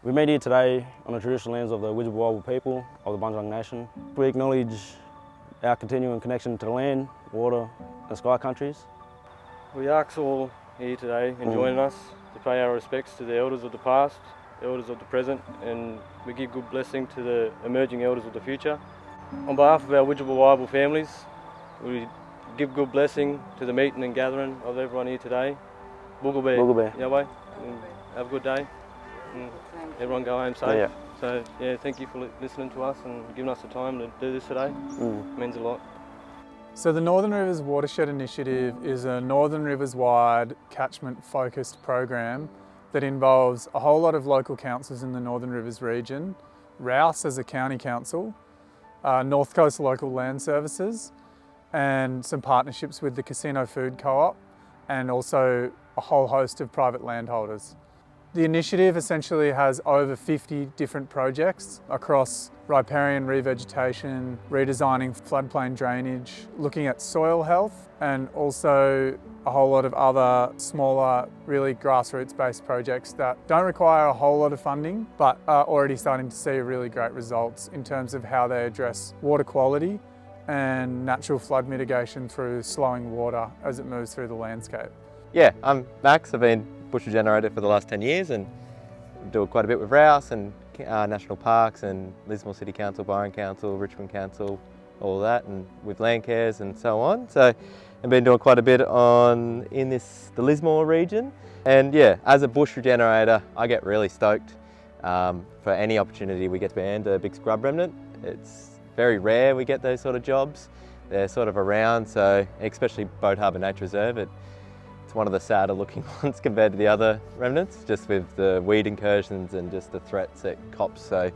We meet here today on the traditional lands of the Widjabul Wia Bal people of the Bunjalung Nation. We acknowledge our continuing connection to the land, water and sky countries. We ask all here today and joining us to pay our respects to the elders of the past, elders of the present, and we give good blessing to the emerging elders of the future. On behalf of our Widjabul Wia Bal families, we give good blessing to the meeting and gathering of everyone here today. Widjabul Wia, have a good day. Everyone go home safe. So thank you for listening to us and giving us the time to do this today. It means a lot. So the Northern Rivers Watershed Initiative is a Northern Rivers wide catchment focused program that involves a whole lot of local councils in the Northern Rivers region, Rous as a county council, North Coast Local Land Services, and some partnerships with the Casino Food Co-op, and also a whole host of private landholders. The initiative essentially has over 50 different projects across riparian revegetation, redesigning floodplain drainage, looking at soil health, and also a whole lot of other smaller, really grassroots-based projects that don't require a whole lot of funding, but are already starting to see really great results in terms of how they address water quality and natural flood mitigation through slowing water as it moves through the landscape. Yeah, I'm Max. I've been bush regenerator for the last 10 years and do quite a bit with Rous and national parks and Lismore City Council, Byron Council, Richmond Council, all that, and with land cares and so on. So I've been doing quite a bit in the Lismore region. And yeah, as a bush regenerator, I get really stoked for any opportunity we get to band a big scrub remnant. It's very rare we get those sort of jobs. They're sort of around, so especially Boatharbour Nature Reserve, it's one of the sadder looking ones compared to the other remnants, just with the weed incursions and just the threats it cops. So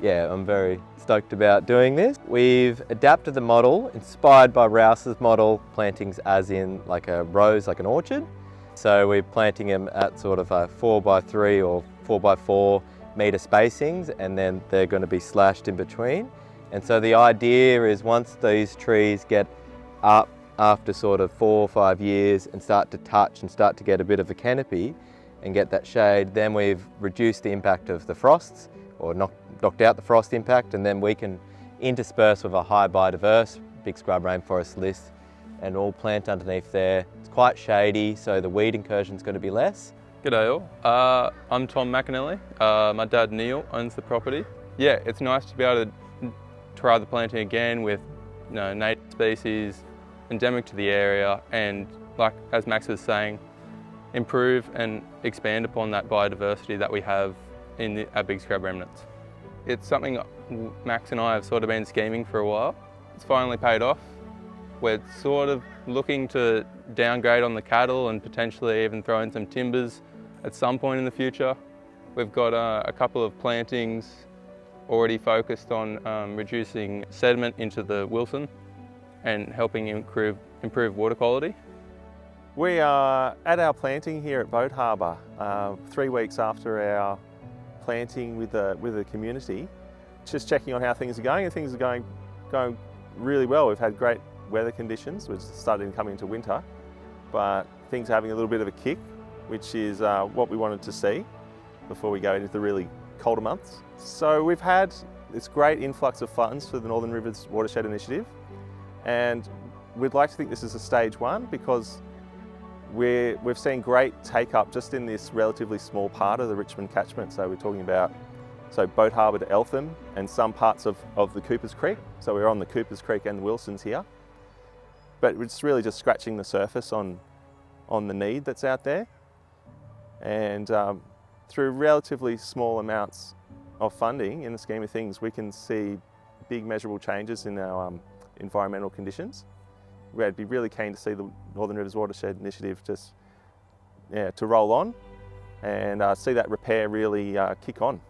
yeah, I'm very stoked about doing this. We've adapted the model, inspired by Rous's model, plantings as in like a rose, like an orchard. So we're planting them at sort of a 4x3 or 4x4 metre spacings, and then they're going to be slashed in between. And so the idea is once these trees get up after sort of 4 or 5 years and start to touch and start to get a bit of a canopy and get that shade, then we've reduced the impact of the frosts or knocked out the frost impact, and then we can intersperse with a high biodiverse big scrub rainforest list and all plant underneath there. It's quite shady, so the weed incursion's going to be less. G'day all, I'm Tom McAnally. My dad Neil owns the property. Yeah, it's nice to be able to try the planting again with native species, endemic to the area, and like as Max was saying, improve and expand upon that biodiversity that we have in our big scrub remnants. It's something Max and I have sort of been scheming for a while. It's finally paid off. We're sort of looking to downgrade on the cattle and potentially even throw in some timbers at some point in the future. We've got a couple of plantings already focused on reducing sediment into the Wilson and helping improve water quality. We are at our planting here at Boatharbour, 3 weeks after our planting with the community, just checking on how things are going, and things are going really well. We've had great weather conditions. We're starting to come into winter, but things are having a little bit of a kick, which is what we wanted to see before we go into the really colder months. So we've had this great influx of funds for the Northern Rivers Watershed Initiative, and we'd like to think this is a stage 1 because we've seen great take up just in this relatively small part of the Richmond catchment. So we're talking about Boatharbour to Eltham and some parts of the Coopers Creek. So we're on the Coopers Creek and the Wilsons here. But it's really just scratching the surface on the need that's out there. And through relatively small amounts of funding, in the scheme of things, we can see big measurable changes in our environmental conditions. We'd be really keen to see the Northern Rivers Watershed Initiative just to roll on and see that repair really kick on.